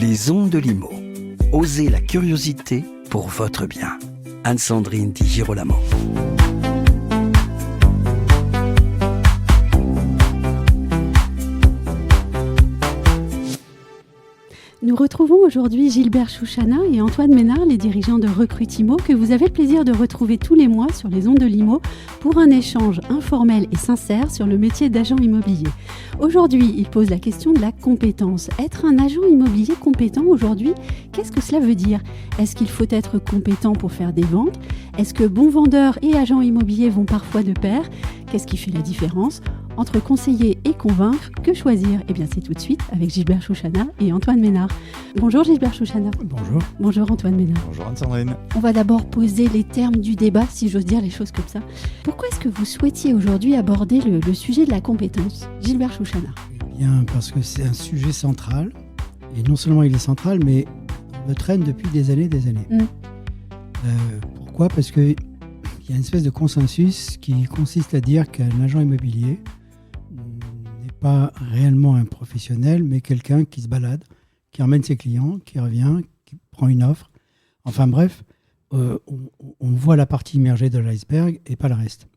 Les ondes de Limo. Osez la curiosité pour votre bien. Anne-Sandrine Di Girolamo. Nous retrouvons aujourd'hui Gilbert Chouchana et Antoine Ménard, les dirigeants de Recrutimo, que vous avez le plaisir de retrouver tous les mois sur les ondes de Limo pour un échange informel et sincère sur le métier d'agent immobilier. Aujourd'hui, ils posent la question de la compétence. Être un agent immobilier compétent aujourd'hui, qu'est-ce que cela veut dire ? Est-ce qu'il faut être compétent pour faire des ventes ? Est-ce que bon vendeur et agent immobilier vont parfois de pair ? Qu'est-ce qui fait la différence ? Entre conseiller et convaincre, que choisir ? Eh bien, c'est tout de suite avec Gilbert Chouchana et Antoine Ménard. Bonjour Gilbert Chouchana. Bonjour. Bonjour Antoine Ménard. Bonjour Anne-Sandrine. On va d'abord poser les termes du débat, si j'ose dire les choses comme ça. Pourquoi est-ce que vous souhaitiez aujourd'hui aborder le sujet de la compétence ? Gilbert Chouchana. Eh bien, parce que c'est un sujet central. Et non seulement il est central, mais on le traîne depuis des années. Pourquoi ? Parce qu'il y a une espèce de consensus qui consiste à dire qu'un agent immobilier n'est pas réellement un professionnel, mais quelqu'un qui se balade, qui emmène ses clients, qui revient, qui prend une offre. Enfin bref, on voit la partie immergée de l'iceberg et pas le reste.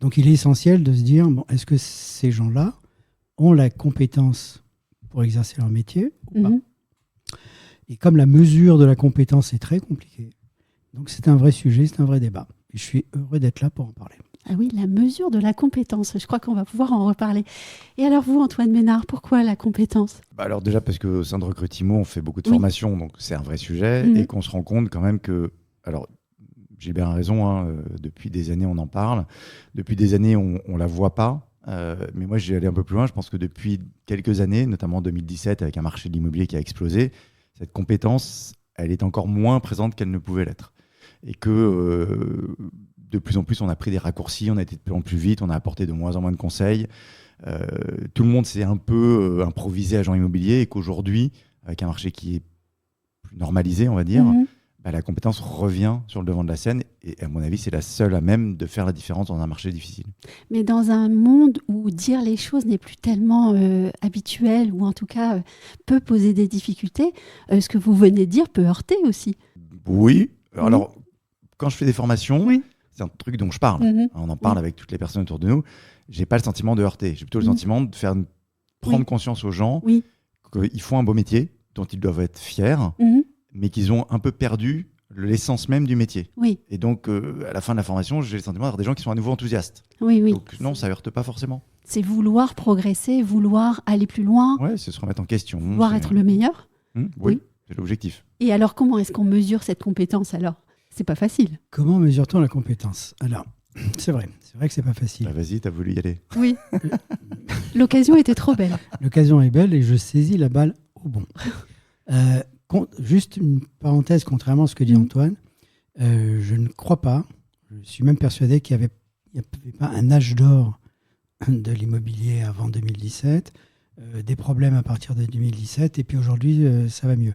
Donc il est essentiel de se dire, bon, est-ce que ces gens-là ont la compétence pour exercer leur métier ou pas ? Et comme la mesure de la compétence est très compliquée, donc c'est un vrai sujet, c'est un vrai débat. Et je suis heureux d'être là pour en parler. Ah oui, la mesure de la compétence, je crois qu'on va pouvoir en reparler. Et alors vous, Antoine Ménard, pourquoi la compétence ? Alors déjà parce qu'au sein de Recrutimo, on fait beaucoup de formations, donc c'est un vrai sujet, et qu'on se rend compte quand même que... Alors, Gilbert a raison, depuis des années on en parle, depuis des années on la voit pas, mais moi j'ai allé un peu plus loin, je pense que depuis quelques années, notamment en 2017 avec un marché de l'immobilier qui a explosé, cette compétence, elle est encore moins présente qu'elle ne pouvait l'être. Et que de plus en plus on a pris des raccourcis, on a été de plus en plus vite, on a apporté de moins en moins de conseils, tout le monde s'est un peu improvisé agent immobilier, et qu'aujourd'hui, avec un marché qui est plus normalisé, on va dire, la compétence revient sur le devant de la scène, et à mon avis, c'est la seule à même de faire la différence dans un marché difficile. Mais dans un monde où dire les choses n'est plus tellement habituel, ou en tout cas peut poser des difficultés, ce que vous venez de dire peut heurter aussi. Oui, alors quand je fais des formations, c'est un truc dont je parle. On en parle avec toutes les personnes autour de nous. J'ai pas le sentiment de heurter, j'ai plutôt le sentiment de faire prendre conscience aux gens qu'ils font un beau métier, dont ils doivent être fiers, mais qu'ils ont un peu perdu l'essence même du métier. Et donc, à la fin de la formation, j'ai le sentiment d'avoir des gens qui sont à nouveau enthousiastes. Donc non, ça heurte pas forcément. C'est vouloir progresser, vouloir aller plus loin. Ouais, c'est se remettre en question. Vouloir être le meilleur. Oui, c'est l'objectif. Et alors, comment est-ce qu'on mesure cette compétence alors ? C'est pas facile. Comment mesure-t-on la compétence ? Alors, c'est vrai que c'est pas facile. Vas-y, t'as voulu y aller. Oui. L'occasion était trop belle. L'occasion est belle et je saisis la balle au bon. Juste une parenthèse, contrairement à ce que dit Antoine, je ne crois pas, je suis même persuadé qu'il n'y avait pas un âge d'or de l'immobilier avant 2017, des problèmes à partir de 2017, et puis aujourd'hui, ça va mieux.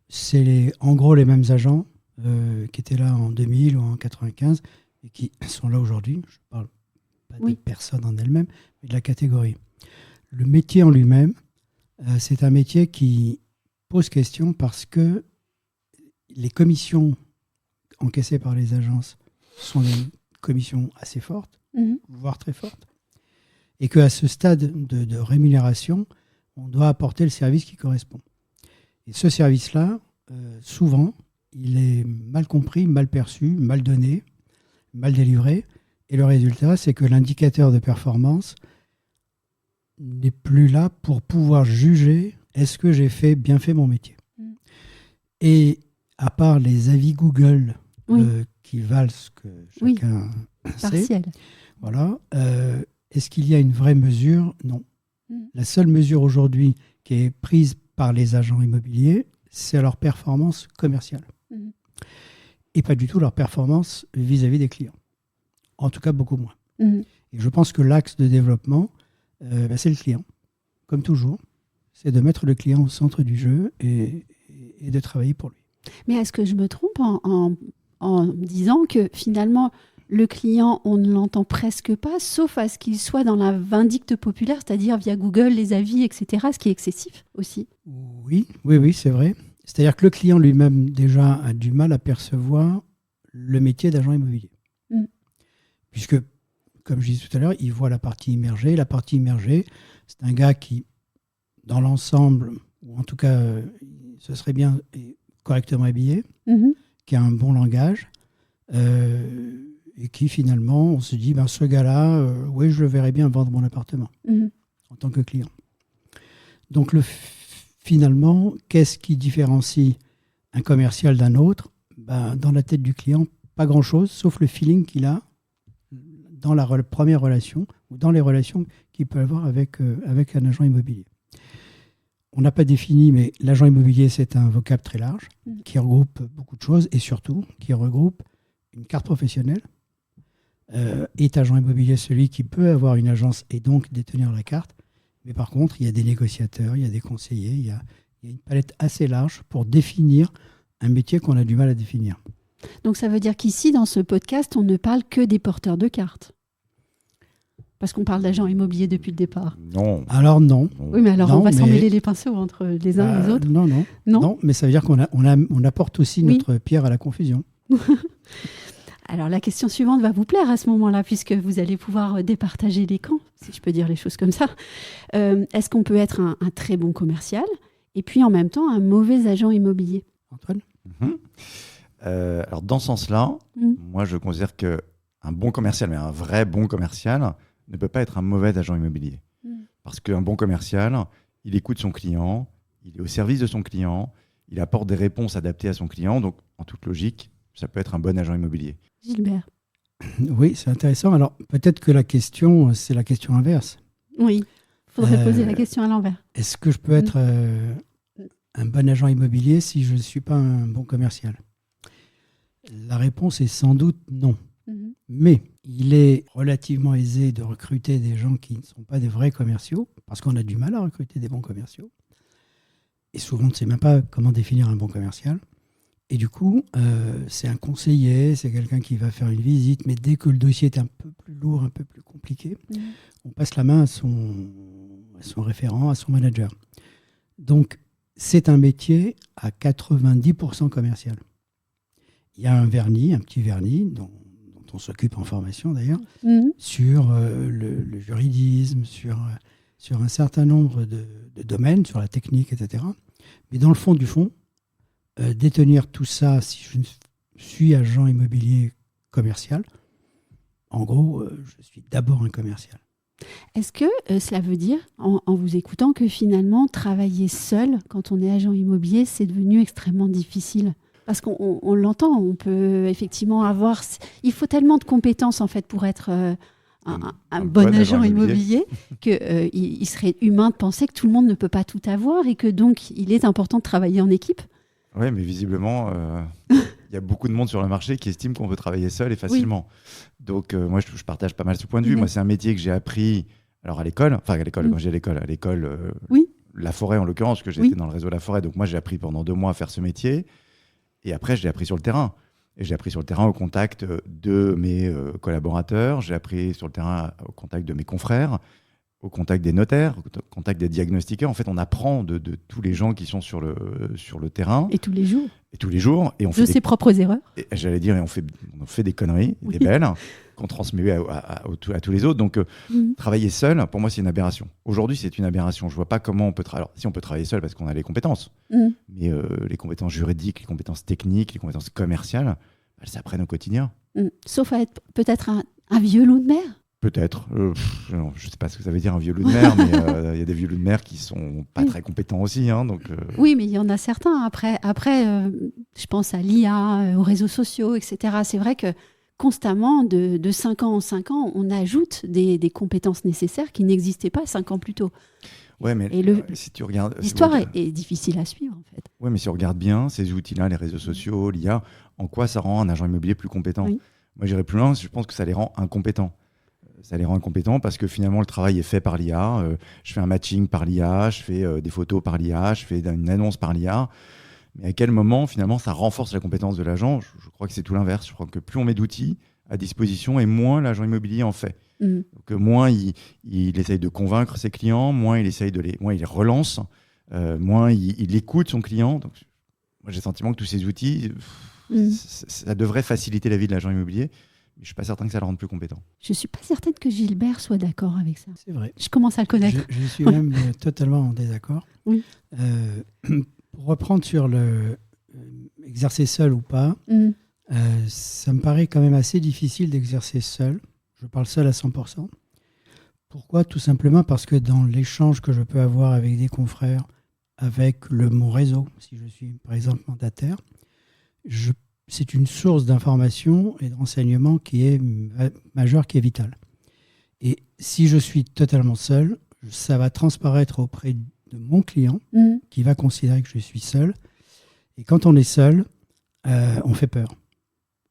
C'est en gros les mêmes agents qui étaient là en 2000 ou en 95 et qui sont là aujourd'hui. Je ne parle pas des personnes en elles-mêmes, mais de la catégorie. Le métier en lui-même, c'est un métier qui pose question parce que les commissions encaissées par les agences sont des commissions assez fortes, voire très fortes, et qu'à ce stade de rémunération, on doit apporter le service qui correspond. Et ce service-là, souvent, il est mal compris, mal perçu, mal donné, mal délivré, et le résultat, c'est que l'indicateur de performance n'est plus là pour pouvoir juger est-ce que j'ai bien fait mon métier. Et à part les avis Google qui valent ce que chacun sait, voilà, est-ce qu'il y a une vraie mesure ? Non. La seule mesure aujourd'hui qui est prise par les agents immobiliers, c'est leur performance commerciale. Et pas du tout leur performance vis-à-vis des clients. En tout cas, beaucoup moins. Et je pense que l'axe de développement, c'est le client. Comme toujours, c'est de mettre le client au centre du jeu et de travailler pour lui. Mais est-ce que je me trompe en disant que finalement, Le client, on ne l'entend presque pas, sauf à ce qu'il soit dans la vindicte populaire, c'est-à-dire via Google, les avis, etc., ce qui est excessif aussi. Oui, c'est vrai. C'est-à-dire que le client lui-même, déjà, a du mal à percevoir le métier d'agent immobilier. Puisque, comme je disais tout à l'heure, il voit la partie immergée. La partie immergée, c'est un gars qui, dans l'ensemble, ou en tout cas, ce serait bien correctement habillé, qui a un bon langage, et qui, finalement, on se dit, ce gars-là, oui, je le verrais bien vendre mon appartement en tant que client. Donc, finalement, qu'est-ce qui différencie un commercial d'un autre ? Dans la tête du client, pas grand-chose, sauf le feeling qu'il a dans la première relation ou dans les relations qu'il peut avoir avec un agent immobilier. On n'a pas défini, mais l'agent immobilier, c'est un vocable très large qui regroupe beaucoup de choses et surtout qui regroupe une carte professionnelle. Est agent immobilier celui qui peut avoir une agence et donc détenir la carte. Mais par contre, il y a des négociateurs, il y a des conseillers, il y a une palette assez large pour définir un métier qu'on a du mal à définir. Donc ça veut dire qu'ici, dans ce podcast, on ne parle que des porteurs de cartes. Parce qu'on parle d'agents immobiliers depuis le départ. Non. Alors non. Oui, mais alors on va s'en mêler les pinceaux entre les uns et les autres. Non, mais ça veut dire qu'on apporte aussi notre pierre à la confusion. Alors la question suivante va vous plaire à ce moment-là, puisque vous allez pouvoir départager les camps, si je peux dire les choses comme ça. Est-ce qu'on peut être un très bon commercial et puis en même temps un mauvais agent immobilier ? Antoine ? Alors dans ce sens-là, moi je considère qu'un bon commercial, mais un vrai bon commercial, ne peut pas être un mauvais agent immobilier. Parce qu'un bon commercial, il écoute son client, il est au service de son client, il apporte des réponses adaptées à son client, donc en toute logique, ça peut être un bon agent immobilier. Gilbert ? Oui, c'est intéressant. Alors peut-être que la question, c'est la question inverse. Oui, il faudrait poser la question à l'envers. Est-ce que je peux être un bon agent immobilier si je ne suis pas un bon commercial ? La réponse est sans doute non. Mais il est relativement aisé de recruter des gens qui ne sont pas des vrais commerciaux, parce qu'on a du mal à recruter des bons commerciaux. Et souvent, on ne sait même pas comment définir un bon commercial. Et du coup, c'est un conseiller, c'est quelqu'un qui va faire une visite, mais dès que le dossier est un peu plus lourd, un peu plus compliqué, on passe la main à son référent, à son manager. Donc, c'est un métier à 90% commercial. Il y a un petit vernis, dont on s'occupe en formation d'ailleurs, sur le juridisme, sur un certain nombre de domaines, sur la technique, etc. Mais dans le fond du fond, détenir tout ça, si je suis agent immobilier commercial, en gros, je suis d'abord un commercial. Est-ce que cela veut dire, en vous écoutant, que finalement, travailler seul, quand on est agent immobilier, c'est devenu extrêmement difficile ? Parce qu'on l'entend, on peut effectivement avoir... Il faut tellement de compétences, en fait, pour être un bon agent immobilier qu'il serait humain de penser que tout le monde ne peut pas tout avoir et que donc, il est important de travailler en équipe. Oui, mais visiblement, il y a beaucoup de monde sur le marché qui estime qu'on peut travailler seul et facilement. Oui. Donc, moi, je partage pas mal ce point de vue. Moi, c'est un métier que j'ai appris quand j'ai à l'école, La Forêt en l'occurrence, parce que j'étais dans le réseau La Forêt. Donc, moi, j'ai appris pendant 2 mois à faire ce métier. Et après, je l'ai appris sur le terrain. Et j'ai appris sur le terrain au contact de mes collaborateurs. J'ai appris sur le terrain au contact de mes confrères, au contact des notaires, au contact des diagnostiqueurs. En fait, on apprend de tous les gens qui sont sur le terrain. Et tous les jours. Et on fait ses propres erreurs. Et, j'allais dire, on fait des conneries, des belles, qu'on transmet à tous les autres. Donc, travailler seul, pour moi, c'est une aberration. Aujourd'hui, c'est une aberration. Je ne vois pas comment on peut travailler. Alors, si on peut travailler seul parce qu'on a les compétences, mais les compétences juridiques, les compétences techniques, les compétences commerciales, elles s'apprennent au quotidien. Sauf à être peut-être un vieux loup de mer. Peut-être. Je ne sais pas ce que ça veut dire un vieux loup de mer, mais il y a des vieux loups de mer qui ne sont pas très compétents aussi. Oui, mais il y en a certains. Après je pense à l'IA, aux réseaux sociaux, etc. C'est vrai que constamment, de 5 ans en 5 ans, on ajoute des compétences nécessaires qui n'existaient pas 5 ans plus tôt. Ouais, mais si tu regardes... L'histoire est difficile à suivre, en fait. Oui, mais si on regarde bien, ces outils-là, les réseaux sociaux, l'IA, en quoi ça rend un agent immobilier plus compétent ? Moi, j'irais plus loin, je pense que ça les rend incompétents. Ça les rend incompétents parce que finalement, le travail est fait par l'IA. Je fais un matching par l'IA, je fais des photos par l'IA, je fais une annonce par l'IA. Mais à quel moment, finalement, ça renforce la compétence de l'agent ? Je crois que c'est tout l'inverse. Je crois que plus on met d'outils, à disposition et moins l'agent immobilier en fait. Donc, moins il essaye de convaincre ses clients, moins il les relance, moins il écoute son client. Donc, moi, j'ai le sentiment que tous ces outils, ça devrait faciliter la vie de l'agent immobilier, mais je ne suis pas certain que ça le rende plus compétent. Je ne suis pas certaine que Gilbert soit d'accord avec ça. C'est vrai. Je commence à le connaître. Je suis même totalement en désaccord. Oui. Pour reprendre sur le exercer seul ou pas, ça me paraît quand même assez difficile d'exercer seul. Je parle seul à 100%. Pourquoi ? Tout simplement parce que dans l'échange que je peux avoir avec des confrères, avec mon réseau, si je suis par exemple mandataire, c'est une source d'information et de renseignement qui est majeure, qui est vitale. Et si je suis totalement seul, ça va transparaître auprès de mon client qui va considérer que je suis seul. Et quand on est seul, on fait peur.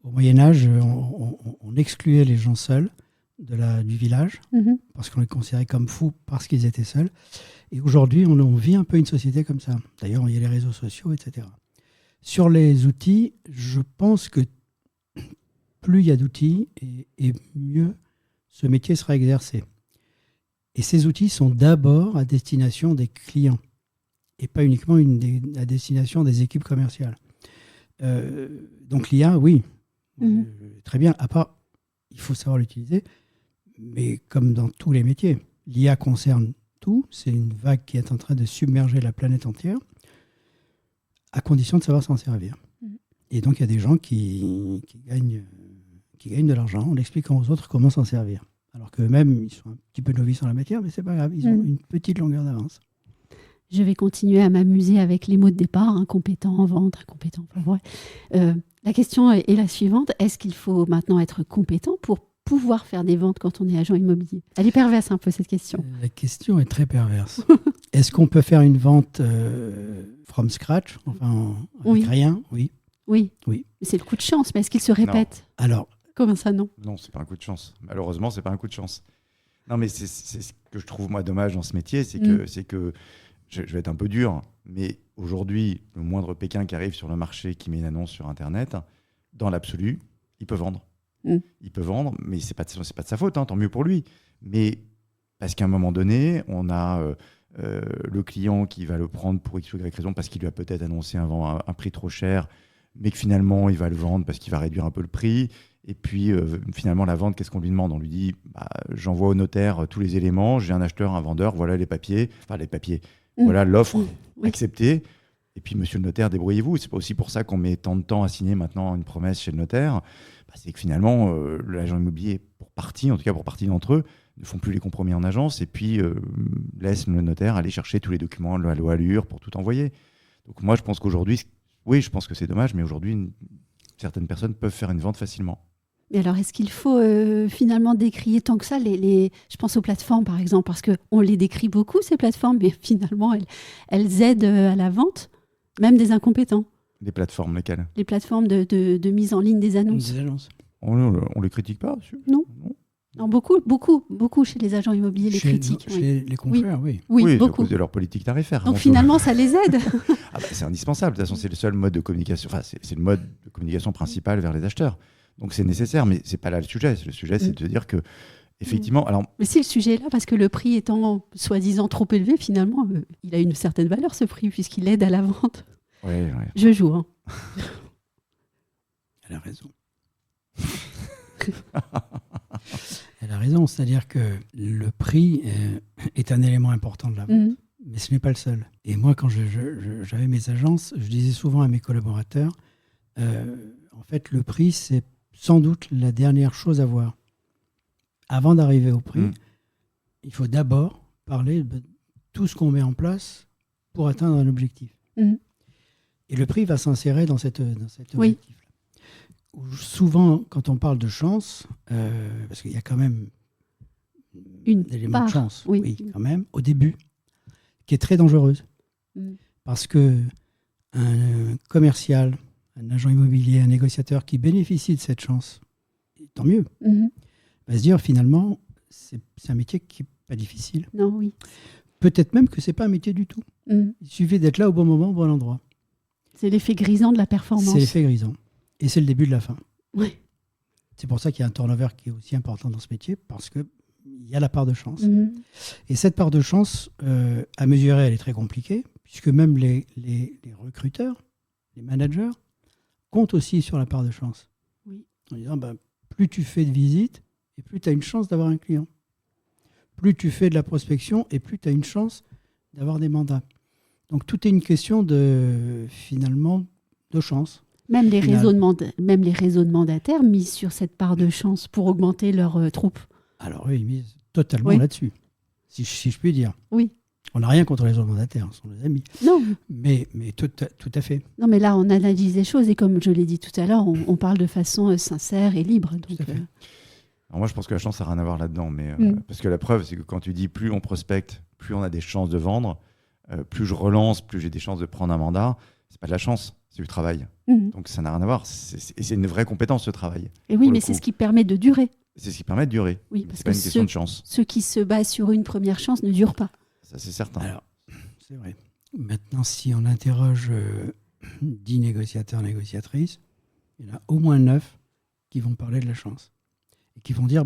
Au Moyen-Âge, on excluait les gens seuls du village parce qu'on les considérait comme fous parce qu'ils étaient seuls. Et aujourd'hui, on vit un peu une société comme ça. D'ailleurs, il y a les réseaux sociaux, etc. Sur les outils, je pense que plus il y a d'outils et mieux ce métier sera exercé. Et ces outils sont d'abord à destination des clients et pas uniquement à destination des équipes commerciales. Donc l'IA, oui, très bien. À part, il faut savoir l'utiliser, mais comme dans tous les métiers, l'IA concerne tout. C'est une vague qui est en train de submerger la planète entière, à condition de savoir s'en servir. Et donc il y a des gens qui gagnent de l'argent en expliquant aux autres comment s'en servir. Alors qu'eux-mêmes, ils sont un petit peu novices en la matière, mais c'est pas grave, ils ont une petite longueur d'avance. Je vais continuer à m'amuser avec les mots de départ, incompétent en vente, incompétent. Enfin, ouais. La question est la suivante. Est-ce qu'il faut maintenant être compétent pour pouvoir faire des ventes quand on est agent immobilier ? Elle est perverse un peu, cette question. La question est très perverse. Est-ce qu'on peut faire une vente from scratch, enfin avec rien ? Oui. Oui. C'est le coup de chance, mais est-ce qu'il se répète ? Non. Alors, comment ça, non ? Non, c'est pas un coup de chance. Malheureusement, c'est pas un coup de chance. Non, mais c'est ce que je trouve moi dommage dans ce métier, c'est que je vais être un peu dur, mais aujourd'hui, le moindre Pékin qui arrive sur le marché, qui met une annonce sur Internet, dans l'absolu, il peut vendre. Il peut vendre, mais c'est pas de sa faute, tant mieux pour lui. Mais parce qu'à un moment donné, on a le client qui va le prendre pour X ou Y raison, parce qu'il lui a peut-être annoncé un prix trop cher, mais que finalement, il va le vendre parce qu'il va réduire un peu le prix. Et puis, finalement, la vente, qu'est-ce qu'on lui demande ? On lui dit, j'envoie au notaire tous les éléments, j'ai un acheteur, un vendeur, voilà les papiers. Voilà l'offre acceptée. Et puis, monsieur le notaire, débrouillez-vous. C'est pas aussi pour ça qu'on met tant de temps à signer maintenant une promesse chez le notaire. C'est que finalement, l'agent immobilier, pour partie d'entre eux, ne font plus les compromis en agence et puis laissent le notaire aller chercher tous les documents, la loi Allure, pour tout envoyer. Donc moi, je pense qu'aujourd'hui, je pense que c'est dommage, mais aujourd'hui, certaines personnes peuvent faire une vente facilement. Mais alors, est-ce qu'il faut finalement décrier tant que ça je pense aux plateformes, par exemple, parce qu'on les décrit beaucoup, ces plateformes, mais finalement, elles aident à la vente, même des incompétents. Les plateformes, lesquelles ? Les plateformes de mise en ligne des annonces. Des annonces. On les critique pas, Non. Non, beaucoup chez les agents immobiliers les critiquent. Chez les confrères, oui. Oui, beaucoup. À cause de leur politique tarifaire. Donc finalement, ça les aide. C'est indispensable. De toute façon, c'est le seul mode de communication. Enfin, c'est le mode de communication principal vers les acheteurs. Donc c'est nécessaire, mais c'est pas là le sujet. Le sujet, c'est de dire que effectivement. Alors. Mais si le sujet est là, parce que le prix étant soi-disant trop élevé, finalement, il a une certaine valeur ce prix puisqu'il aide à la vente. Oui. Je joue. Hein. Elle a raison. Elle a raison, c'est-à-dire que le prix est un élément important de la vente, mais ce n'est pas le seul. Et moi, quand j'avais mes agences, je disais souvent à mes collaborateurs, en fait, le prix, c'est sans doute la dernière chose à voir. Avant d'arriver au prix, il faut d'abord parler de tout ce qu'on met en place pour atteindre un objectif. Et le prix va s'insérer dans cet objectif-là. Souvent, quand on parle de chance, parce qu'il y a quand même un élément de chance, quand même, au début, qui est très dangereuse. Parce que un commercial, un agent immobilier, un négociateur qui bénéficie de cette chance, tant mieux, va se dire finalement, c'est un métier qui n'est pas difficile. Non, oui. Peut-être même que ce n'est pas un métier du tout. Il suffit d'être là au bon moment, au bon endroit. C'est l'effet grisant de la performance. C'est l'effet grisant. Et c'est le début de la fin. Oui. C'est pour ça qu'il y a un turnover qui est aussi important dans ce métier, parce qu'il y a la part de chance. Et cette part de chance, à mesurer, elle est très compliquée, puisque même les recruteurs, les managers, comptent aussi sur la part de chance. Oui. En disant, plus tu fais de visites, et plus tu as une chance d'avoir un client. Plus tu fais de la prospection, et plus tu as une chance d'avoir des mandats. Donc tout est une question finalement de chance. Même les réseaux de mandataires misent sur cette part de chance pour augmenter leurs troupes. Alors eux, ils misent totalement là-dessus, si je puis dire. Oui. On n'a rien contre les autres mandataires, ce sont nos amis. Non. Mais tout à fait. Non, mais là, on analyse les choses et comme je l'ai dit tout à l'heure, on parle de façon sincère et libre. Donc, Tout à fait. Alors moi, je pense que la chance, ça n'a rien à voir là-dedans. Mais, parce que la preuve, c'est que quand tu dis plus on prospecte, plus on a des chances de vendre, plus je relance, plus j'ai des chances de prendre un mandat, c'est pas de la chance, c'est du travail. Donc ça n'a rien à voir. Et c'est une vraie compétence, ce travail. Et oui, mais c'est ce qui permet de durer. C'est ce qui permet de durer. Oui, parce c'est pas une question de chance. Ceux qui se basent sur une première chance ne durent pas. Ça, c'est certain. Alors, c'est vrai. Maintenant, si on interroge 10 négociateurs, négociatrices, il y en a au moins 9 qui vont parler de la chance. Et qui vont dire,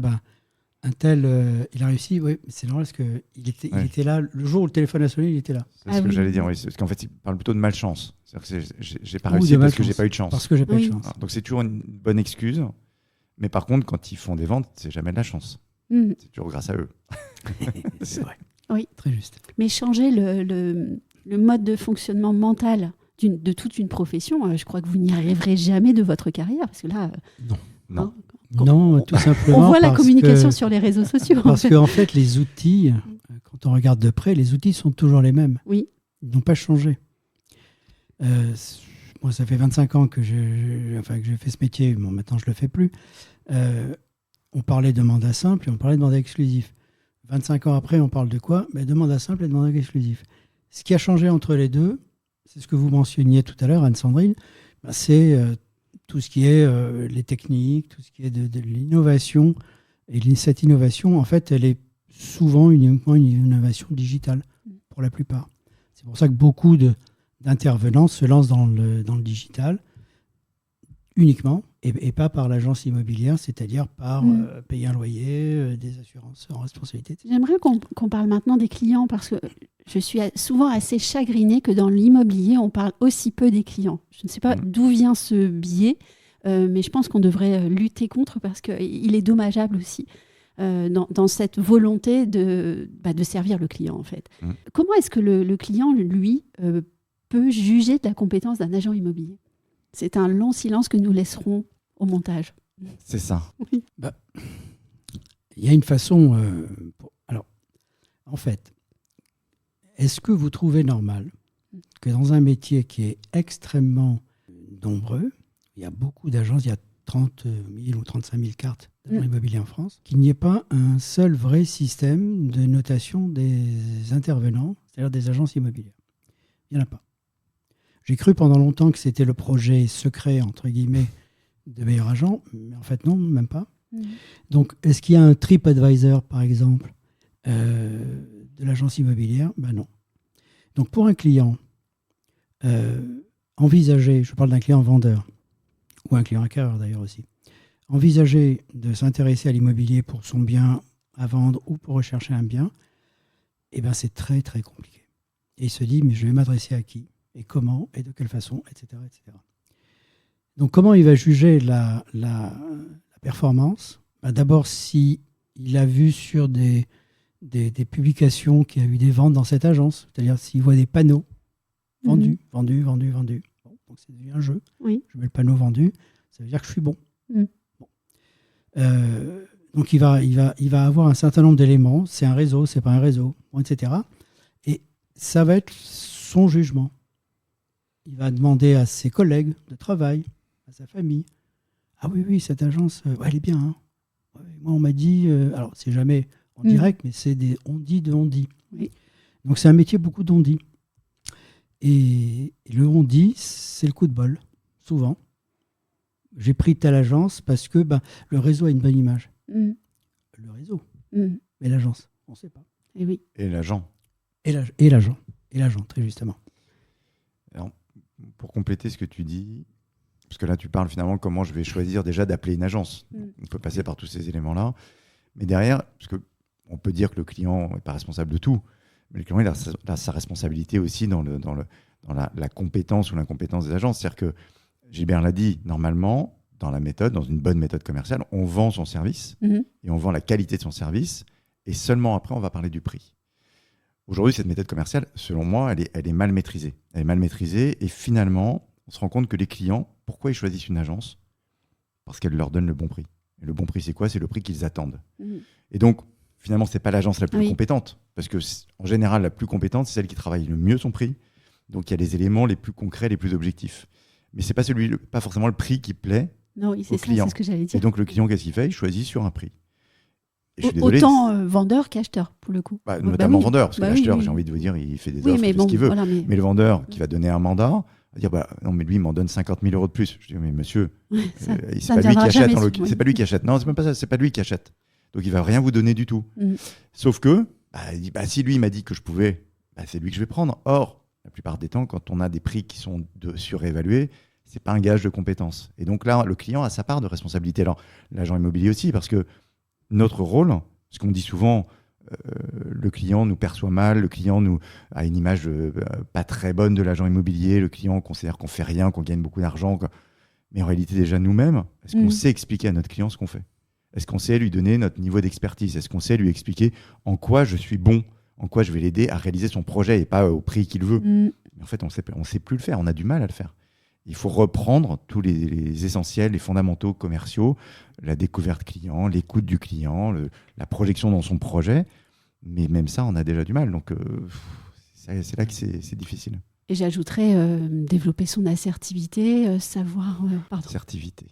un tel, il a réussi, oui, mais c'est normal parce qu'il était là, le jour où le téléphone a sonné, il était là. C'est ce que j'allais dire, oui. Parce qu'en fait, il parle plutôt de malchance. C'est-à-dire que j'ai pas réussi parce que j'ai pas eu de chance. Parce que j'ai pas eu de chance. Alors, donc c'est toujours une bonne excuse. Mais par contre, quand ils font des ventes, c'est jamais de la chance. C'est toujours grâce à eux. C'est vrai. Oui. Très juste. Mais changer le mode de fonctionnement mental de toute une profession, je crois que vous n'y arriverez jamais de votre carrière. Parce que là... Non. Hein, non, tout simplement. On voit la communication sur les réseaux sociaux. Parce qu'en fait, les outils, quand on regarde de près, les outils sont toujours les mêmes. Oui. Ils n'ont pas changé. Moi, ça fait 25 ans que j'ai fait ce métier. Bon, maintenant, je ne le fais plus. On parlait de mandat simple et on parlait de mandat exclusif. 25 ans après, on parle de quoi ? De mandat simple et de mandat exclusif. Ce qui a changé entre les deux, c'est ce que vous mentionniez tout à l'heure, Anne-Sandrine, c'est tout ce qui est les techniques, tout ce qui est de l'innovation. Et cette innovation, en fait, elle est souvent uniquement une innovation digitale, pour la plupart. C'est pour ça que beaucoup d'intervenants se lancent dans le digital uniquement, et pas par l'agence immobilière, c'est-à-dire par payer un loyer, des assurances en responsabilité. J'aimerais qu'on parle maintenant des clients, parce que je suis souvent assez chagrinée que dans l'immobilier, on parle aussi peu des clients. Je ne sais pas d'où vient ce biais, mais je pense qu'on devrait lutter contre, parce qu'il est dommageable aussi dans cette volonté de servir le client, en fait. Comment est-ce que le client, lui, peut juger de la compétence d'un agent immobilier ? C'est un long silence que nous laisserons au montage. C'est ça. Oui. Il y a une façon... Alors, en fait, est-ce que vous trouvez normal que dans un métier qui est extrêmement nombreux, il y a beaucoup d'agences, il y a 30 000 ou 35 000 cartes d'agents immobiliers en France, qu'il n'y ait pas un seul vrai système de notation des intervenants, c'est-à-dire des agences immobilières ? Il n'y en a pas. J'ai cru pendant longtemps que c'était le projet secret, entre guillemets, de Meilleur Agent, mais en fait non, même pas. Donc, est-ce qu'il y a un TripAdvisor, par exemple, de l'agence immobilière ? Non. Donc, pour un client, envisager, je parle d'un client vendeur, ou un client acquéreur d'ailleurs aussi, envisager de s'intéresser à l'immobilier pour son bien à vendre ou pour rechercher un bien, c'est très, très compliqué. Et il se dit, mais je vais m'adresser à qui ? Et comment, et de quelle façon, etc., etc. Donc, comment il va juger la performance ? D'abord, s'il a vu sur des publications qu'il y a eu des ventes dans cette agence, c'est-à-dire s'il voit des panneaux vendus. Bon, donc c'est devenu un jeu. Oui. Je mets le panneau vendu, ça veut dire que je suis bon. Donc, il va avoir un certain nombre d'éléments. C'est un réseau, c'est pas un réseau, etc. Et ça va être son jugement. Il va demander à ses collègues de travail, à sa famille. Ah oui, cette agence, elle est bien. Hein. Moi, on m'a dit... alors, c'est jamais en direct, mais c'est des on-dit de on-dit. Oui. Donc, c'est un métier beaucoup d'on-dit. Et le on-dit, c'est le coup de bol, souvent. J'ai pris telle agence parce que le réseau a une bonne image. Le réseau. Mais l'agence, on ne sait pas. Et oui. Et l'agent. Et l'agent, très justement. Alors, pour compléter ce que tu dis, Parce que là, tu parles finalement comment je vais choisir déjà d'appeler une agence. On peut passer par tous ces éléments-là. Mais derrière, parce qu'on peut dire que le client n'est pas responsable de tout, mais le client il a sa responsabilité aussi dans la compétence ou l'incompétence des agences. C'est-à-dire que, Gilbert l'a dit, normalement, dans la méthode, dans une bonne méthode commerciale, on vend son service et on vend la qualité de son service et seulement après, on va parler du prix. Aujourd'hui, cette méthode commerciale, selon moi, elle est mal maîtrisée. Elle est mal maîtrisée et finalement, on se rend compte que les clients, pourquoi ils choisissent une agence ? Parce qu'elle leur donne le bon prix. Et le bon prix, c'est quoi ? C'est le prix qu'ils attendent. Et donc, finalement, ce n'est pas l'agence la plus compétente. Parce qu'en général, la plus compétente, c'est celle qui travaille le mieux son prix. Donc, il y a les éléments les plus concrets, les plus objectifs. Mais ce n'est pas forcément le prix qui plaît au client. C'est ce que j'allais dire. Et donc, le client, qu'est-ce qu'il fait ? Il choisit sur un prix. Et je suis désolé, autant vendeur qu'acheteur, pour le coup. Notamment vendeur, parce que l'acheteur, j'ai envie de vous dire, il fait des offres, il fait ce qu'il veut. Voilà, mais le vendeur qui va donner un mandat, va dire non, mais lui, il m'en donne 50 000 € de plus. Je dis, mais monsieur, c'est pas lui qui achète. C'est pas lui qui achète. Non, c'est même pas ça, c'est pas lui qui achète. Donc, il va rien vous donner du tout. Sauf que, il dit, si lui, il m'a dit que je pouvais, c'est lui que je vais prendre. Or, la plupart des temps, quand on a des prix qui sont surévalués, c'est pas un gage de compétence. Et donc là, le client a sa part de responsabilité. Alors, l'agent immobilier aussi, parce que notre rôle, ce qu'on dit souvent, le client nous perçoit mal, le client nous a une image pas très bonne de l'agent immobilier, le client considère qu'on fait rien, qu'on gagne beaucoup d'argent. Mais en réalité, déjà nous-mêmes, est-ce qu'on sait expliquer à notre client ce qu'on fait ? Est-ce qu'on sait lui donner notre niveau d'expertise ? Est-ce qu'on sait lui expliquer en quoi je suis bon ? En quoi je vais l'aider à réaliser son projet et pas au prix qu'il veut ? Mais en fait, on sait plus le faire, on a du mal à le faire. Il faut reprendre tous les essentiels, les fondamentaux commerciaux, la découverte client, l'écoute du client, la projection dans son projet. Mais même ça, on a déjà du mal. Donc, c'est là que c'est difficile. Et j'ajouterais développer son assertivité, savoir... Assertivité.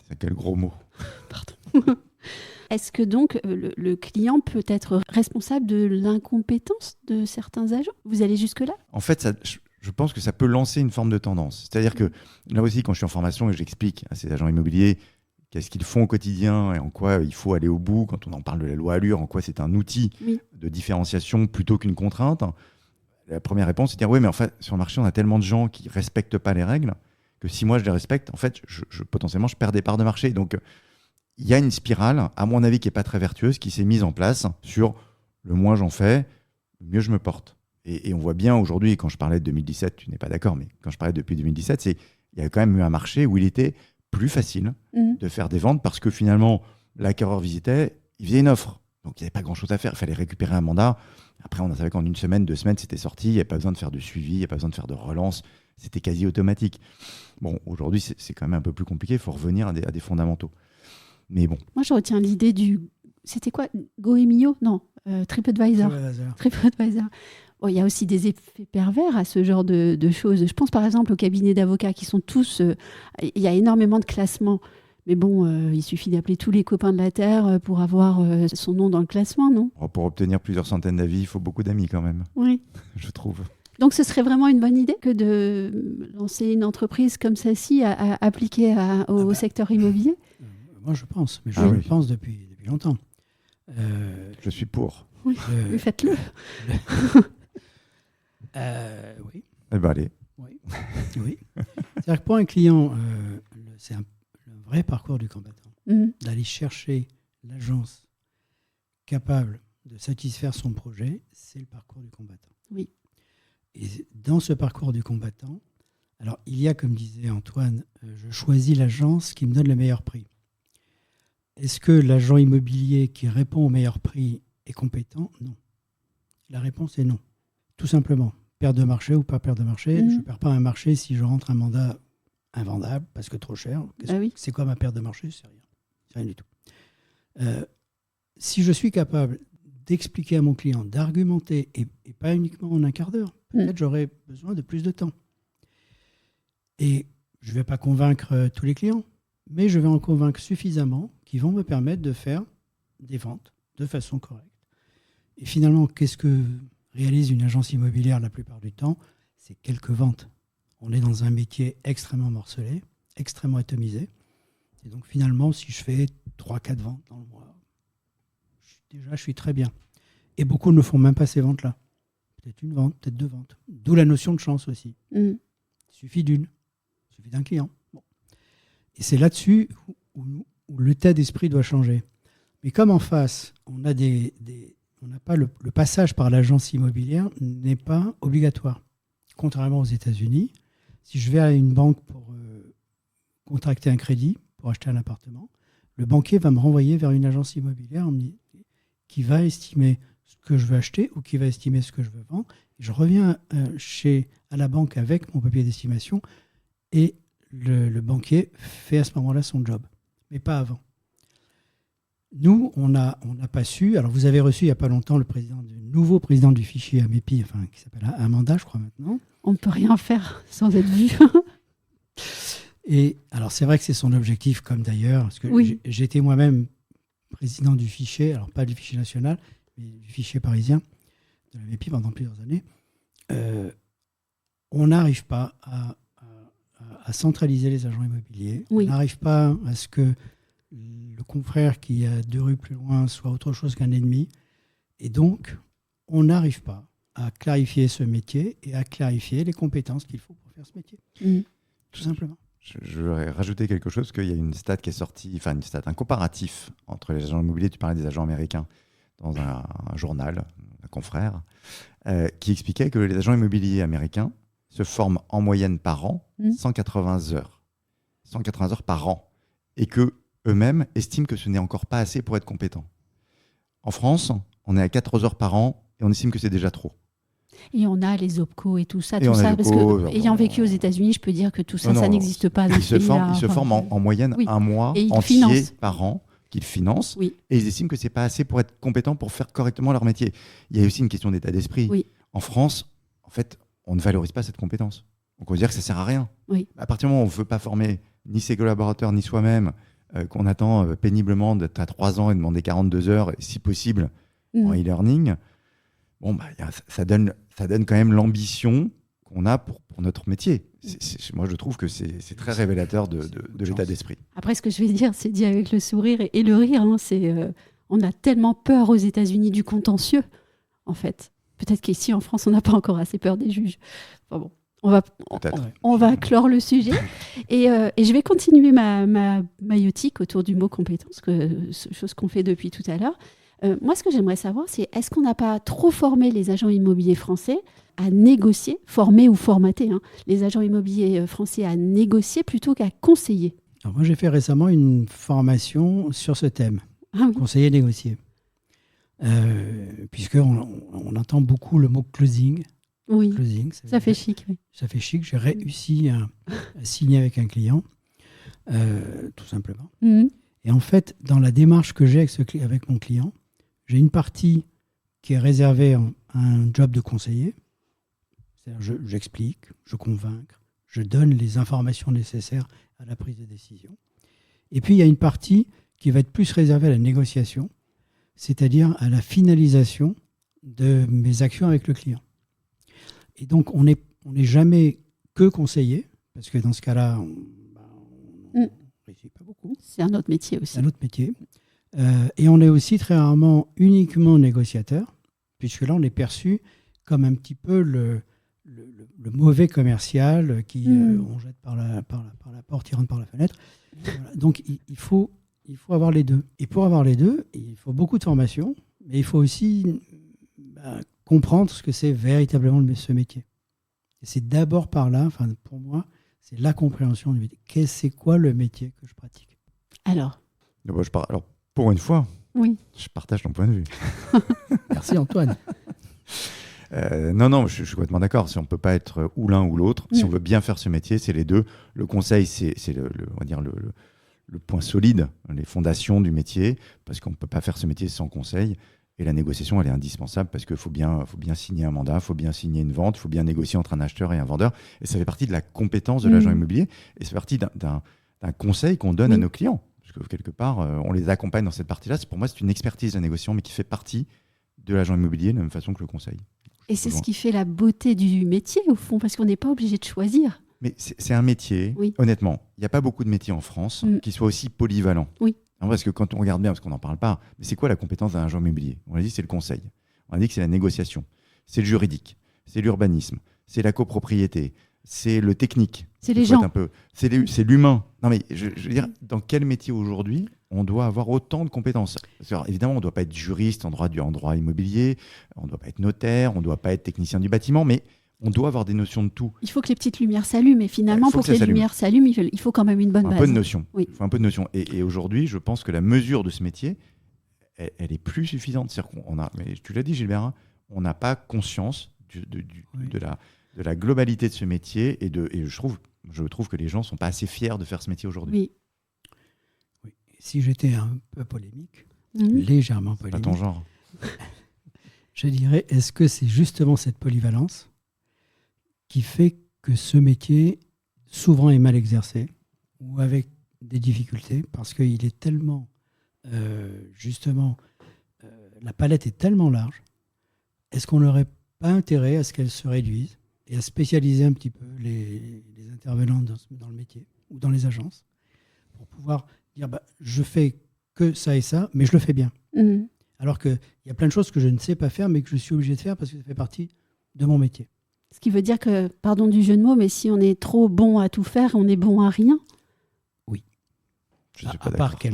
C'est quel gros mot. Pardon. Est-ce que donc le client peut être responsable de l'incompétence de certains agents ? Vous allez jusque-là ? En fait, je pense que ça peut lancer une forme de tendance. C'est-à-dire que là aussi, quand je suis en formation et que j'explique à ces agents immobiliers qu'est-ce qu'ils font au quotidien et en quoi il faut aller au bout, quand on en parle de la loi Allure, en quoi c'est un outil de différenciation plutôt qu'une contrainte, la première réponse, c'est de dire oui, mais en fait, sur le marché, on a tellement de gens qui ne respectent pas les règles que si moi je les respecte, en fait, potentiellement, je perds des parts de marché. Donc, il y a une spirale, à mon avis, qui n'est pas très vertueuse, qui s'est mise en place sur le moins j'en fais, le mieux je me porte. Et on voit bien aujourd'hui, quand je parlais de 2017, tu n'es pas d'accord, mais quand je parlais depuis 2017, il y a quand même eu un marché où il était plus facile de faire des ventes parce que finalement, l'acquéreur visitait, il faisait une offre. Donc, il n'y avait pas grand-chose à faire. Il fallait récupérer un mandat. Après, on savait qu'en 1 semaine, 2 semaines, c'était sorti. Il n'y avait pas besoin de faire de suivi, il n'y avait pas besoin de faire de relance. C'était quasi automatique. Bon, aujourd'hui, c'est quand même un peu plus compliqué. Il faut revenir à des fondamentaux. Mais bon. Moi, je retiens l'idée du... C'était quoi ? Goemio ? Non, TripAdvisor. TripAdvisor. Oh, il y a aussi des effets pervers à ce genre de choses. Je pense par exemple aux cabinets d'avocats qui sont tous... il y a énormément de classements. Mais bon, il suffit d'appeler tous les copains de la Terre pour avoir son nom dans le classement, non ? Pour obtenir plusieurs centaines d'avis, il faut beaucoup d'amis quand même. Oui. Je trouve. Donc ce serait vraiment une bonne idée que de lancer une entreprise comme celle-ci appliquée au secteur immobilier ? Moi, je pense. Mais je pense depuis longtemps. Je suis pour. Oui, faites-le. Oui. Eh ben allez. Oui. C'est-à-dire que pour un client, c'est un vrai parcours du combattant. D'aller chercher l'agence capable de satisfaire son projet, c'est le parcours du combattant. Oui. Et dans ce parcours du combattant, alors il y a, comme disait Antoine, je choisis l'agence qui me donne le meilleur prix. Est-ce que l'agent immobilier qui répond au meilleur prix est compétent ? Non. La réponse est non. Tout simplement. Perte de marché ou pas perte de marché. Je ne perds pas un marché si je rentre un mandat invendable parce que trop cher. C'est quoi ma perte de marché ? C'est rien. C'est rien du tout. Si je suis capable d'expliquer à mon client, d'argumenter, et pas uniquement en un quart d'heure, peut-être j'aurais besoin de plus de temps. Et je ne vais pas convaincre tous les clients, mais je vais en convaincre suffisamment qui vont me permettre de faire des ventes de façon correcte. Et finalement, qu'est-ce que réalise une agence immobilière la plupart du temps ? C'est quelques ventes. On est dans un métier extrêmement morcelé, extrêmement atomisé. Et donc finalement, si je fais 3-4 ventes dans le mois, je suis très bien. Et beaucoup ne font même pas ces ventes-là. Peut-être une vente, peut-être 2 ventes. D'où la notion de chance aussi. Il suffit d'une. Il suffit d'un client. Et c'est là-dessus où l'état d'esprit doit changer. Mais comme en face, on n'a pas le passage par l'agence immobilière n'est pas obligatoire. Contrairement aux États-Unis, si je vais à une banque pour contracter un crédit, pour acheter un appartement, le banquier va me renvoyer vers une agence immobilière qui va estimer ce que je veux acheter ou qui va estimer ce que je veux vendre. Et je reviens à la banque avec mon papier d'estimation et le banquier fait à ce moment-là son job, mais pas avant. Nous, on n'a pas su. Alors, vous avez reçu il n'y a pas longtemps le nouveau président du fichier Amepi, qui s'appelle Amanda, je crois maintenant. On ne peut rien faire sans être vu. Et alors, c'est vrai que c'est son objectif, comme d'ailleurs, parce que j'étais moi-même président du fichier, alors pas du fichier national, mais du fichier parisien de l'Amepi pendant plusieurs années. On n'arrive pas à centraliser les agents immobiliers. On n'arrive pas à ce que le confrère qui a 2 rues plus loin soit autre chose qu'un ennemi. Et donc, on n'arrive pas à clarifier ce métier et à clarifier les compétences qu'il faut pour faire ce métier. Tout simplement. Je voudrais rajouter quelque chose, parce qu'il y a une stat qui est sortie, un comparatif entre les agents immobiliers, tu parlais des agents américains, dans un journal, un confrère, qui expliquait que les agents immobiliers américains se forment en moyenne par an 180 heures. 180 heures par an. Et que eux-mêmes estiment que ce n'est encore pas assez pour être compétents. En France, on est à 14 heures par an et on estime que c'est déjà trop. Et on a les OPCO et tout ça, parce que ayant vécu aux États-Unis, je peux dire que tout ça, ça n'existe pas. Ils se forment en moyenne un mois entier par an qu'ils financent, et ils estiment que c'est pas assez pour être compétents pour faire correctement leur métier. Il y a aussi une question d'état d'esprit. En France, en fait, on ne valorise pas cette compétence. Donc on va dire que ça sert à rien. À partir du moment où on ne veut pas former ni ses collaborateurs ni soi-même, qu'on attend péniblement d'être à 3 ans et demander 42 heures, si possible, en e-learning, ça donne quand même l'ambition qu'on a pour notre métier. Moi, je trouve que c'est très révélateur de l'état d'esprit. Après, ce que je vais dire, c'est dit avec le sourire et le rire. On a tellement peur aux États-Unis du contentieux, en fait. Peut-être qu'ici, en France, on n'a pas encore assez peur des juges. Enfin bon. On va clore le sujet et je vais continuer ma maïotique autour du mot compétence, chose qu'on fait depuis tout à l'heure. Moi, ce que j'aimerais savoir, c'est est-ce qu'on n'a pas trop formé les agents immobiliers français à négocier, former ou formater, les agents immobiliers français à négocier plutôt qu'à conseiller? Alors moi, j'ai fait récemment une formation sur ce thème, conseiller, négocier, puisqu'on entend beaucoup le mot closing. Closing, ça fait chic. Ça fait chic. J'ai réussi à signer avec un client, tout simplement. Et en fait, dans la démarche que j'ai avec mon client, j'ai une partie qui est réservée à un job de conseiller. C'est-à-dire, j'explique, je convainc, je donne les informations nécessaires à la prise de décision. Et puis, il y a une partie qui va être plus réservée à la négociation, c'est-à-dire à la finalisation de mes actions avec le client. Et donc, on n'est jamais que conseiller, parce que dans ce cas-là, on ne réussit pas beaucoup. C'est un autre métier aussi. C'est un autre métier. Et on est aussi très rarement uniquement négociateur, puisque là, on est perçu comme un petit peu le mauvais commercial qui on jette par la porte, il rentre par la fenêtre. Voilà. Donc, il faut avoir les deux. Et pour avoir les deux, il faut beaucoup de formation, mais il faut aussi comprendre ce que c'est véritablement ce métier. Et c'est d'abord par là, pour moi, c'est la compréhension du métier. C'est quoi le métier que je pratique? Alors, pour une fois, je partage ton point de vue. Merci Antoine. Non, je suis complètement d'accord. Si on ne peut pas être ou l'un ou l'autre, si on veut bien faire ce métier, c'est les deux. Le conseil, c'est on va dire le point solide, les fondations du métier, parce qu'on ne peut pas faire ce métier sans conseil. Et la négociation, elle est indispensable parce qu'il faut bien signer un mandat, il faut bien signer une vente, il faut bien négocier entre un acheteur et un vendeur. Et ça fait partie de la compétence de l'agent immobilier. Et ça fait partie d'un conseil qu'on donne à nos clients. Parce que quelque part, on les accompagne dans cette partie-là. Pour moi, c'est une expertise de la négociation, mais qui fait partie de l'agent immobilier de la même façon que le conseil. Et c'est ce qui fait la beauté du métier, au fond, parce qu'on n'est pas obligé de choisir. Mais c'est un métier, honnêtement, il n'y a pas beaucoup de métiers en France qui soient aussi polyvalents. Parce que quand on regarde bien, parce qu'on n'en parle pas, mais c'est quoi la compétence d'un agent immobilier? On a dit c'est le conseil, on a dit que c'est la négociation, c'est le juridique, c'est l'urbanisme, c'est la copropriété, c'est le technique. C'est les gens. C'est l'humain. Non, mais je veux dire, dans quel métier aujourd'hui on doit avoir autant de compétences? Alors, évidemment, on ne doit pas être juriste en droit immobilier, on ne doit pas être notaire, on ne doit pas être technicien du bâtiment, mais on doit avoir des notions de tout. Il faut que les petites lumières s'allument, et finalement, pour que les lumières s'allument, il faut quand même une bonne base. Un peu de notion. Oui. Il faut un peu de notion. Et aujourd'hui, je pense que la mesure de ce métier, elle est plus suffisante. C'est-à-dire mais tu l'as dit, Gilbert, hein, on n'a pas conscience de la globalité de ce métier, et je trouve que les gens ne sont pas assez fiers de faire ce métier aujourd'hui. Oui. Si j'étais un peu polémique, légèrement polémique, pas ton genre. Je dirais, est-ce que c'est justement cette polyvalence qui fait que ce métier souvent est mal exercé ou avec des difficultés, parce qu'il est tellement, la palette est tellement large. Est-ce qu'on n'aurait pas intérêt à ce qu'elle se réduise et à spécialiser un petit peu les intervenants dans le métier ou dans les agences pour pouvoir dire je fais que ça et ça, mais je le fais bien. Alors qu'il y a plein de choses que je ne sais pas faire, mais que je suis obligé de faire parce que ça fait partie de mon métier. Ce qui veut dire que, pardon du jeu de mots, mais si on est trop bon à tout faire, on est bon à rien. Oui. Je suis pas à part quelques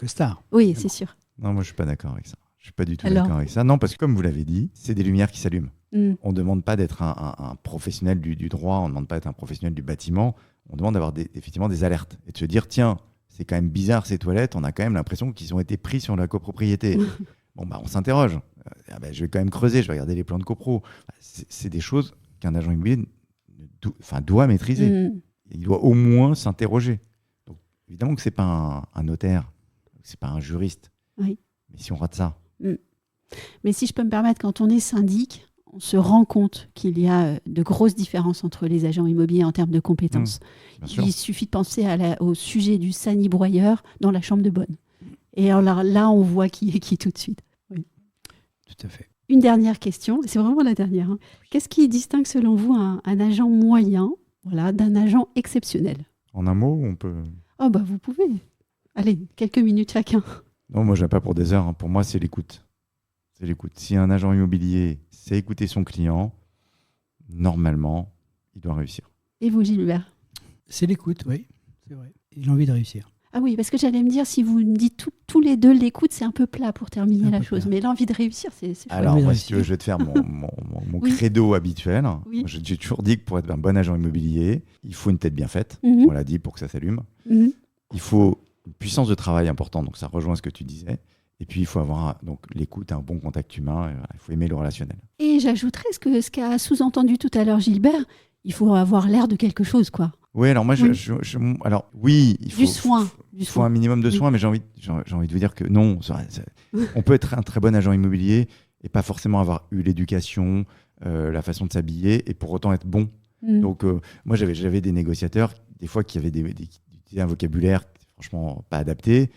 stars. Oui, c'est sûr. Non, moi je suis pas d'accord avec ça. Je suis pas du tout d'accord avec ça. Non, parce que comme vous l'avez dit, c'est des lumières qui s'allument. On ne demande pas d'être un professionnel du droit, on ne demande pas d'être un professionnel du bâtiment, on demande d'avoir effectivement des alertes et de se dire tiens, c'est quand même bizarre ces toilettes, on a quand même l'impression qu'ils ont été pris sur la copropriété. On s'interroge. Je vais quand même creuser, je vais regarder les plans de copro. C'est des choses qu'un agent immobilier doit maîtriser. Il doit au moins s'interroger. Donc, évidemment que ce n'est pas un notaire, ce n'est pas un juriste. Oui. Mais si on rate ça. Mais si je peux me permettre, quand on est syndic, on se rend compte qu'il y a de grosses différences entre les agents immobiliers en termes de compétences. Il suffit de penser au sujet du sani-broyeur dans la chambre de bonne. Et alors là, on voit qui est qui tout de suite. Oui. Tout à fait. Une dernière question, c'est vraiment la dernière. Qu'est-ce qui distingue selon vous un agent moyen d'un agent exceptionnel? En un mot, on peut... Vous pouvez. Allez, quelques minutes chacun. Non, moi, je n'ai pas pour des heures. Pour moi, c'est l'écoute. C'est l'écoute. Si un agent immobilier sait écouter son client, normalement, il doit réussir. Et vous, Gilbert? C'est l'écoute, oui. C'est vrai. Il a envie de réussir. Ah oui, parce que j'allais me dire, si vous me dites tous les deux l'écoute, c'est un peu plat pour terminer la chose. Plat. Mais l'envie de réussir, c'est chouette. Alors, moi, si tu veux, je vais te faire mon credo habituel. Oui. J'ai toujours dit que pour être un bon agent immobilier, il faut une tête bien faite. On l'a dit, pour que ça s'allume. Il faut une puissance de travail importante, donc ça rejoint ce que tu disais. Et puis, il faut avoir l'écoute, un bon contact humain. Il faut aimer le relationnel. Et j'ajouterais ce qu'a sous-entendu tout à l'heure Gilbert, il faut avoir l'air de quelque chose, quoi. Oui, alors moi, alors oui, il faut du soin. Un minimum de soin, mais j'ai envie de vous dire que non, on peut être un très bon agent immobilier et pas forcément avoir eu l'éducation, la façon de s'habiller, et pour autant être bon. Donc, moi, j'avais des négociateurs, des fois, qui avaient un vocabulaire franchement pas adapté,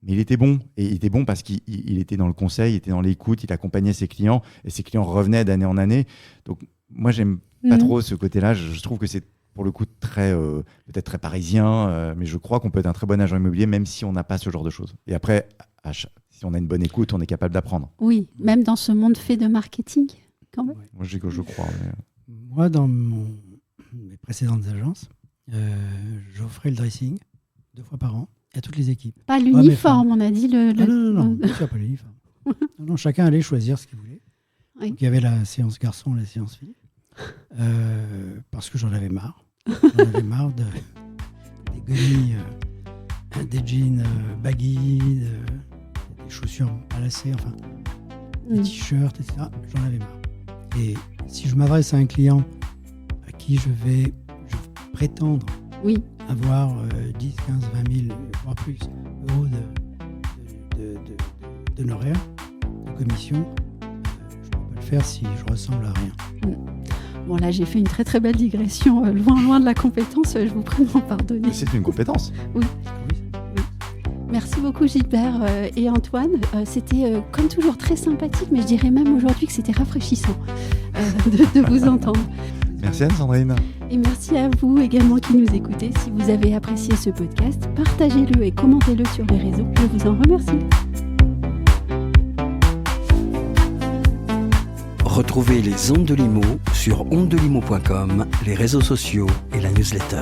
mais il était bon. Et il était bon parce qu'il était dans le conseil, il était dans l'écoute, il accompagnait ses clients, et ses clients revenaient d'année en année. Donc, moi, j'aime pas trop ce côté-là. Je trouve que c'est pour le coup peut-être très parisien, mais je crois qu'on peut être un très bon agent immobilier même si on n'a pas ce genre de choses. Et après, si on a une bonne écoute, on est capable d'apprendre. Oui, même dans ce monde fait de marketing, quand même. Ouais. Moi, je dis que je crois. Mais... Moi, dans mes précédentes agences, j'offrais le dressing 2 fois par an à toutes les équipes. Pas l'uniforme, on a dit Non, bien sûr, pas l'uniforme. Non, chacun allait choisir ce qu'il voulait. Oui. Donc, il y avait la séance garçon et la séance fille. Parce que j'en avais marre. J'en avais marre des guenilles, des jeans baggy, des chaussures pas lacées, enfin, des t-shirts, etc. J'en avais marre. Et si je m'adresse à un client à qui je vais prétendre avoir 10, 15, 20 000, voire plus, euros d'honoraires, de commission, je ne peux pas le faire si je ressemble à rien. Bon, là, j'ai fait une très très belle digression, loin de la compétence, je vous prie de m'en pardonner. Mais c'est une compétence. Oui. Merci beaucoup Gilbert et Antoine. C'était comme toujours très sympathique, mais je dirais même aujourd'hui que c'était rafraîchissant de vous entendre. Merci Anne-Sandrine. Et merci à vous également qui nous écoutez. Si vous avez apprécié ce podcast, partagez-le et commentez-le sur les réseaux. Je vous en remercie. Retrouvez les Ondes de Limo sur ondedelimo.com, les réseaux sociaux et la newsletter.